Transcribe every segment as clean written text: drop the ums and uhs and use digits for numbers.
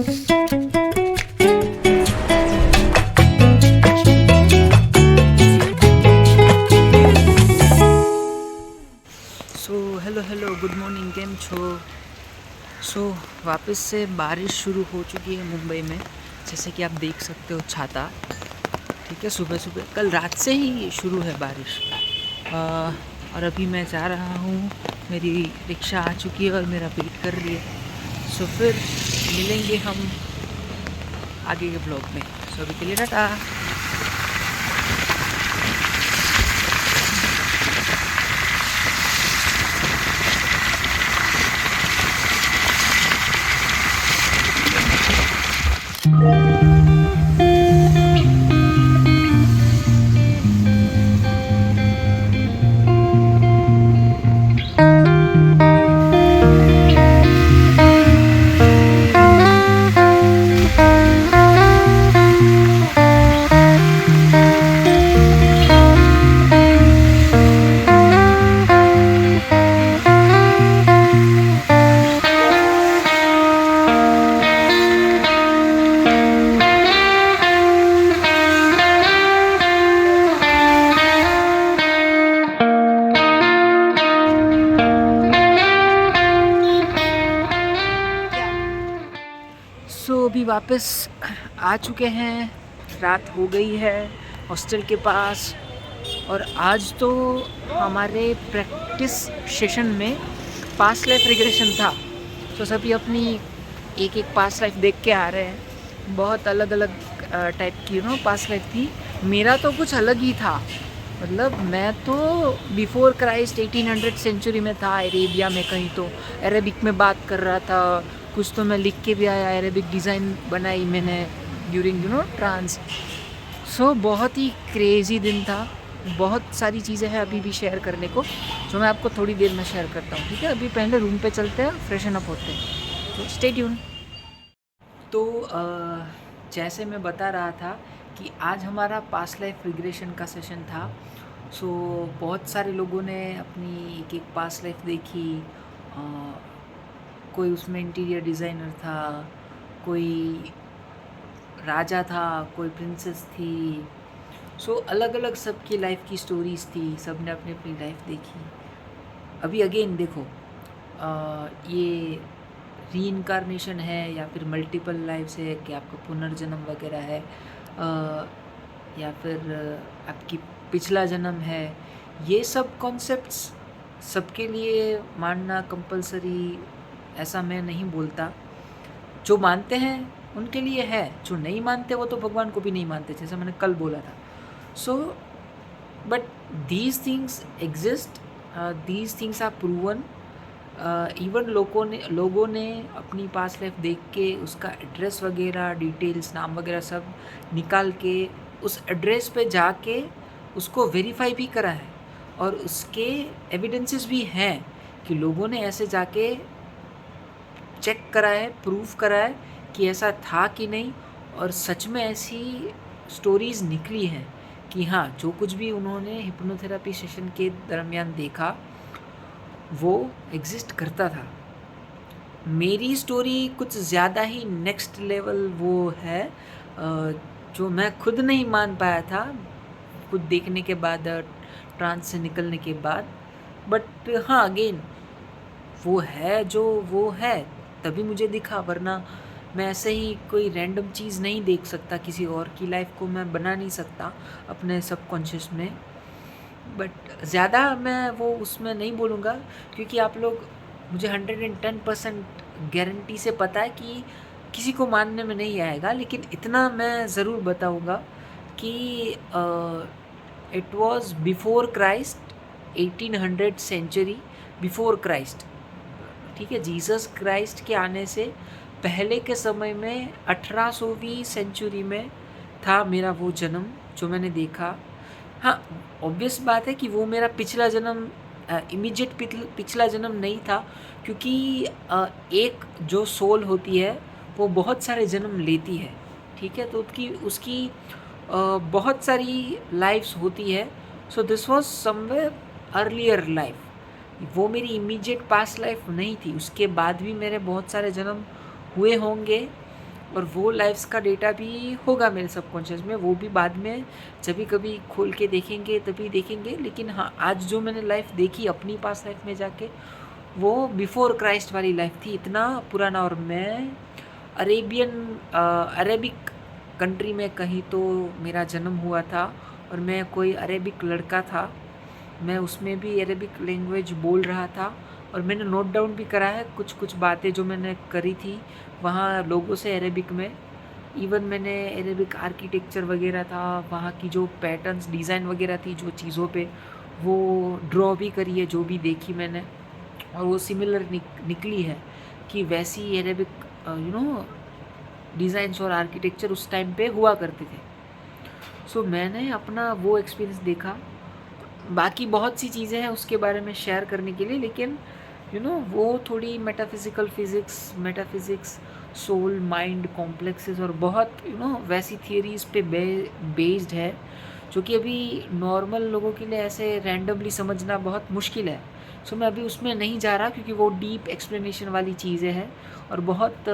Hello good morning, केम छो। वापस से बारिश शुरू हो चुकी है मुंबई में, जैसे कि आप देख सकते हो छाता। ठीक है, सुबह सुबह कल रात से ही शुरू है बारिश। और अभी मैं जा रहा हूँ, मेरी रिक्शा आ चुकी है और मेरा वेट कर रही है। फिर मिलेंगे हम आगे के ब्लॉग में। अभी के लिए टाटा। अभी वापस आ चुके हैं, रात हो गई है हॉस्टल के पास। और आज तो हमारे प्रैक्टिस सेशन में पास्ट लाइफ रिग्रेशन था। सभी अपनी एक एक पास्ट लाइफ देख के आ रहे हैं। बहुत अलग अलग टाइप की पास्ट लाइफ थी। मेरा तो कुछ अलग ही था। मतलब मैं तो बिफोर क्राइस्ट 1800 सेंचुरी में था, अरेबिया में कहीं, तो अरेबिक में बात कर रहा था। कुछ तो मैं लिख के भी आया, अरेबिक डिज़ाइन बनाई मैंने ड्यूरिंग ट्रांस। बहुत ही क्रेज़ी दिन था। बहुत सारी चीज़ें हैं अभी भी शेयर करने को, जो मैं आपको थोड़ी देर में शेयर करता हूँ। ठीक है, अभी पहले रूम पे चलते हैं, फ्रेशन अप होते हैं, तो स्टे ट्यून। तो जैसे मैं बता रहा था कि आज हमारा पास्ट लाइफ रिग्रेशन का सेशन था। बहुत सारे लोगों ने अपनी एक एक पास्ट लाइफ देखी। कोई उसमें इंटीरियर डिज़ाइनर था, कोई राजा था, कोई प्रिंसेस थी। अलग अलग सबकी लाइफ की स्टोरीज़ थी। सब ने अपनी अपनी लाइफ देखी। अभी अगेन देखो, ये रीइंकारनेशन है या फिर मल्टीपल लाइफ्स है, कि आपका पुनर्जन्म वगैरह है, या फिर आपकी पिछला जन्म है। ये सब कॉन्सेप्ट्स सबके लिए मानना कंपलसरी ऐसा मैं नहीं बोलता। जो मानते हैं उनके लिए है, जो नहीं मानते वो तो भगवान को भी नहीं मानते, जैसे मैंने कल बोला था। But these things exist, these things are proven. Even लोगों ने अपनी पास्ट लाइफ देख के उसका एड्रेस वगैरह, डिटेल्स, नाम वगैरह सब निकाल के उस एड्रेस पे जाके उसको वेरीफाई भी करा है। और उसके एविडेंसेस भी हैं कि लोगों ने ऐसे जाके चेक करा है, प्रूफ करा है कि ऐसा था कि नहीं। और सच में ऐसी स्टोरीज़ निकली हैं कि हाँ, जो कुछ भी उन्होंने हिप्नोथेरेपी सेशन के दरमियान देखा वो एग्जिस्ट करता था। मेरी स्टोरी कुछ ज़्यादा ही नेक्स्ट लेवल वो है, जो मैं खुद नहीं मान पाया था खुद देखने के बाद, ट्रांस से निकलने के बाद। बट हाँ, अगेन वो है जो वो है, तभी मुझे दिखा। वरना मैं ऐसे ही कोई रैंडम चीज़ नहीं देख सकता, किसी और की लाइफ को मैं बना नहीं सकता अपने सबकॉन्शियस में। बट ज़्यादा मैं वो उसमें नहीं बोलूँगा, क्योंकि आप लोग, मुझे 110% गारंटी से पता है कि किसी को मानने में नहीं आएगा। लेकिन इतना मैं ज़रूर बताऊँगा कि it was before Christ, 1800 century before Christ. ठीक है, जीसस क्राइस्ट के आने से पहले के समय में 1800वीं सेंचुरी में था मेरा वो जन्म जो मैंने देखा। हाँ, ऑब्वियस बात है कि वो मेरा पिछला जन्म, इमीडिएट पिछला जन्म नहीं था, क्योंकि एक जो सोल होती है वो बहुत सारे जन्म लेती है। ठीक है, तो उसकी बहुत सारी लाइफ्स होती है। This was somewhere earlier life. वो मेरी इमीडिएट पास्ट लाइफ नहीं थी। उसके बाद भी मेरे बहुत सारे जन्म हुए होंगे, और वो लाइफ्स का डेटा भी होगा मेरे सबकॉन्शियस में, वो भी बाद में जब भी कभी खोल के देखेंगे तभी देखेंगे। लेकिन हाँ, आज जो मैंने लाइफ देखी अपनी पास लाइफ में जाके, वो बिफोर क्राइस्ट वाली लाइफ थी, इतना पुराना। और मैं अरेबिक कंट्री में कहीं तो मेरा जन्म हुआ था, और मैं कोई अरेबिक लड़का था, मैं उसमें भी अरेबिक लैंग्वेज बोल रहा था। और मैंने नोट डाउन भी करा है कुछ कुछ बातें जो मैंने करी थी वहाँ लोगों से अरेबिक में। इवन मैंने अरेबिक आर्किटेक्चर वगैरह था, वहाँ की जो पैटर्न्स डिज़ाइन वगैरह थी जो चीज़ों पे, वो ड्रॉ भी करी है जो भी देखी मैंने, और वो सिमिलर निकली है कि वैसी अरेबिक डिज़ाइंस और आर्किटेक्चर उस टाइम पे हुआ करते थे। सो मैंने अपना वो एक्सपीरियंस देखा। बाकी बहुत सी चीज़ें हैं उसके बारे में शेयर करने के लिए, लेकिन वो थोड़ी मेटाफिज़िक्स, सोल, माइंड, कॉम्प्लेक्सेस और बहुत वैसी थियरीज़ पे बेस्ड है जो कि अभी नॉर्मल लोगों के लिए ऐसे रैंडमली समझना बहुत मुश्किल है। सो मैं अभी उसमें नहीं जा रहा क्योंकि वो डीप एक्सप्लेनेशन वाली चीज़ें हैं और बहुत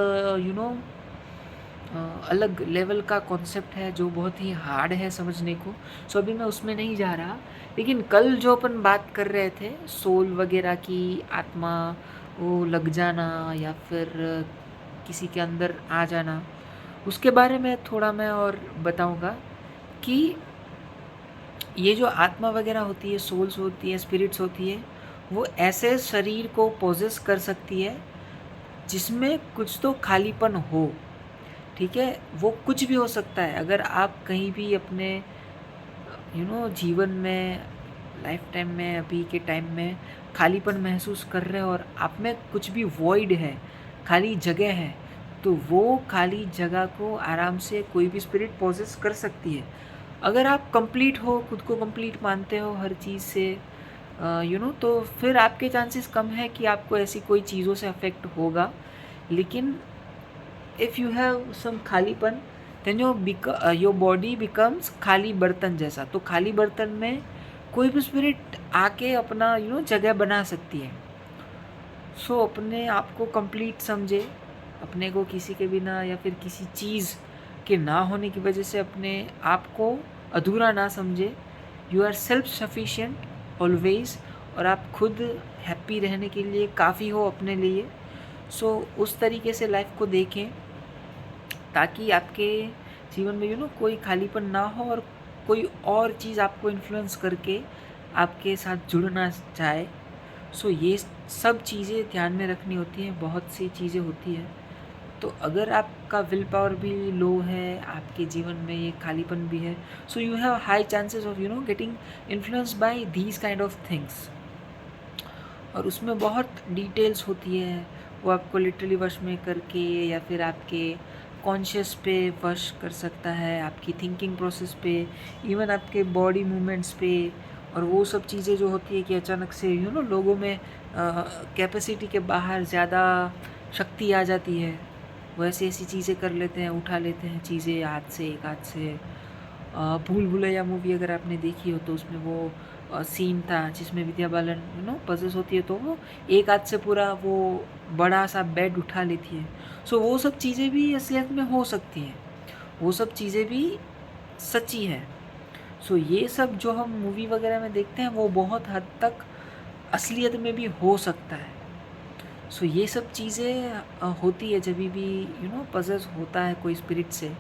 अलग लेवल का कॉन्सेप्ट है जो बहुत ही हार्ड है समझने को। सो अभी मैं उसमें नहीं जा रहा। लेकिन कल जो अपन बात कर रहे थे सोल वगैरह की, आत्मा वो लग जाना या फिर किसी के अंदर आ जाना, उसके बारे में थोड़ा मैं और बताऊंगा कि ये जो आत्मा वगैरह होती है, सोल्स होती है, स्पिरिट्स होती है, वो ऐसे शरीर को पोजेस कर सकती है जिसमें कुछ तो खालीपन हो। ठीक है, वो कुछ भी हो सकता है। अगर आप कहीं भी अपने जीवन में, लाइफ टाइम में, अभी के टाइम में खालीपन महसूस कर रहे हो और आप में कुछ भी वॉइड है, खाली जगह है, तो वो खाली जगह को आराम से कोई भी स्पिरिट पोजेस कर सकती है। अगर आप कंप्लीट हो, खुद को कंप्लीट मानते हो हर चीज़ से, तो फिर आपके चांसेस कम है कि आपको ऐसी कोई चीज़ों से अफेक्ट होगा। लेकिन इफ़ यू हैव सम खालीपन, देन योर बॉडी बिकम्स खाली बर्तन जैसा। तो खाली बर्तन में कोई भी स्पिरिट आके अपना जगह बना सकती है। सो अपने आप को कंप्लीट समझे, अपने को किसी के बिना या फिर किसी चीज़ के ना होने की वजह से अपने आप को अधूरा ना समझे। You are self sufficient always, और आप खुद हैप्पी रहने के लिए काफ़ी हो अपने लिए। सो उस तरीके से लाइफ को देखें ताकि आपके जीवन में कोई खालीपन ना हो और कोई और चीज़ आपको इन्फ्लुएंस करके आपके साथ जुड़ना चाहे। सो ये सब चीज़ें ध्यान में रखनी होती हैं, बहुत सी चीज़ें होती हैं। तो अगर आपका विल पावर भी लो है, आपके जीवन में ये खालीपन भी है, so you have high chances of getting influenced by these kind of things. और उसमें बहुत डिटेल्स होती है, वो आपको लिटरली वश में करके या फिर आपके कॉन्शियस पे वश कर सकता है, आपकी थिंकिंग प्रोसेस पे, इवन आपके बॉडी मूवमेंट्स पे। और वो सब चीज़ें जो होती है कि अचानक से लोगों में कैपेसिटी के बाहर ज़्यादा शक्ति आ जाती है, वो ऐसी ऐसी चीज़ें कर लेते हैं, उठा लेते हैं चीज़ें हाथ से, एक हाथ से। भूल भुलैया मूवी अगर आपने देखी हो तो उसमें वो सीन था जिसमें विद्या बालन पजेस होती है, तो वो एक हाथ से पूरा वो बड़ा सा बेड उठा लेती है। सो वो सब चीज़ें भी असलियत में हो सकती हैं, वो सब चीज़ें भी सच्ची हैं। सो ये सब जो हम मूवी वगैरह में देखते हैं वो बहुत हद तक असलियत में भी हो सकता है। सो ये सब चीज़ें होती है जब भी पजेस होता है कोई स्पिरिट से।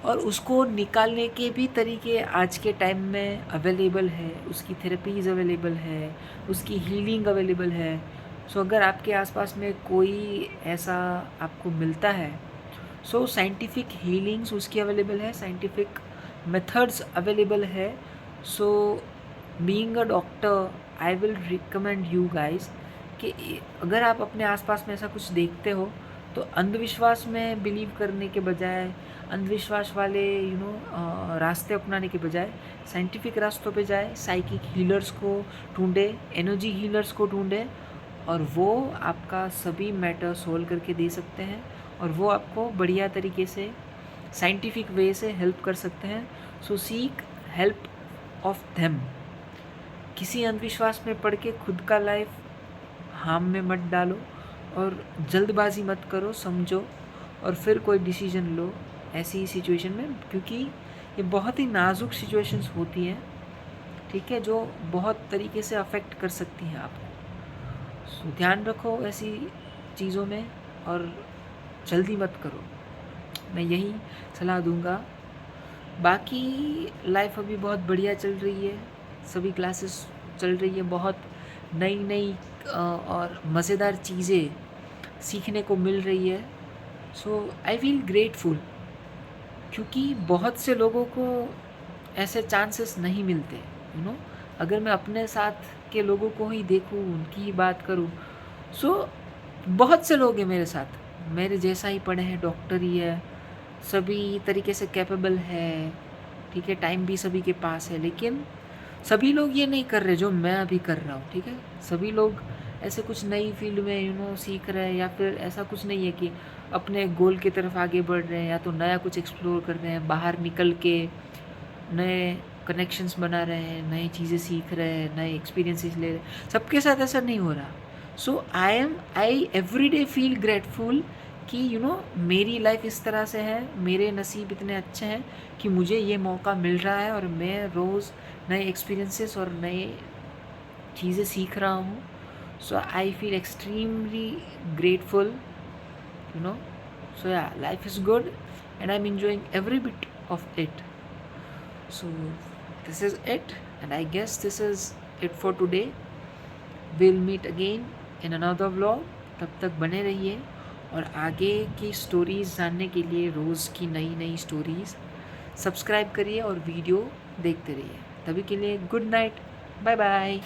और उसको निकालने के भी तरीके आज के टाइम में अवेलेबल है, उसकी थेरेपीज़ अवेलेबल है, उसकी हीलिंग अवेलेबल है। सो अगर आपके आसपास में कोई ऐसा आपको मिलता है, सो साइंटिफिक हीलिंग्स उसकी अवेलेबल है, साइंटिफिक मेथड्स अवेलेबल है। So being a doctor I will recommend you guys कि अगर आप अपने आसपास में ऐसा कुछ देखते हो तो अंधविश्वास में बिलीव करने के बजाय, अंधविश्वास वाले रास्ते अपनाने के बजाय साइंटिफिक रास्तों पे जाए, साइकिक हीलर्स को ढूंढे, एनर्जी हीलर्स को ढूंढे, और वो आपका सभी मैटर सोल्व करके दे सकते हैं और वो आपको बढ़िया तरीके से साइंटिफिक वे से हेल्प कर सकते हैं। सो सीक हेल्प ऑफ देम। किसी अंधविश्वास में पड़ के खुद का लाइफ हार्म में मत डालो और जल्दबाजी मत करो, समझो और फिर कोई डिसीजन लो ऐसी सिचुएशन में, क्योंकि ये बहुत ही नाजुक सिचुएशंस होती हैं, ठीक है, जो बहुत तरीके से अफेक्ट कर सकती हैं आपको। सो ध्यान रखो ऐसी चीज़ों में और जल्दी मत करो, मैं यही सलाह दूंगा। बाकी लाइफ अभी बहुत बढ़िया चल रही है, सभी क्लासेस चल रही है, बहुत नई नई और मज़ेदार चीज़ें सीखने को मिल रही है। सो आई फील ग्रेटफुल, क्योंकि बहुत से लोगों को ऐसे चांसेस नहीं मिलते, यू नो। अगर मैं अपने साथ के लोगों को ही देखूं, उनकी ही बात करूं, सो बहुत से लोग हैं मेरे साथ, मेरे जैसा ही पढ़े हैं, डॉक्टर ही है, सभी तरीके से कैपेबल है, ठीक है, टाइम भी सभी के पास है, लेकिन सभी लोग ये नहीं कर रहे जो मैं अभी कर रहा हूँ, ठीक है। सभी लोग ऐसे कुछ नई फील्ड में सीख रहे हैं, या फिर ऐसा कुछ नहीं है कि अपने गोल की तरफ आगे बढ़ रहे हैं, या तो नया कुछ एक्सप्लोर कर रहे हैं, बाहर निकल के नए कनेक्शंस बना रहे हैं, नई चीज़ें सीख रहे हैं, नए एक्सपीरियंसेस ले रहे हैं। सबके साथ ऐसा नहीं हो रहा। सो आई एवरी डे फील ग्रेटफुल कि मेरी लाइफ इस तरह से है, मेरे नसीब इतने अच्छे हैं कि मुझे ये मौका मिल रहा है, और मैं रोज़ नए एक्सपीरियंसेस और नए चीज़ें सीख रहा हूँ। So I feel extremely grateful, so yeah, life is good and I'm enjoying every bit of it. So this is it, and I guess this is it for today. We'll meet again in another vlog. तब तक बने रहिए, और आगे की stories जानने के लिए, रोज़ की नई नई स्टोरीज़, सब्सक्राइब करिए और वीडियो देखते रहिए। तभी के लिए गुड नाइट, बाय बाय।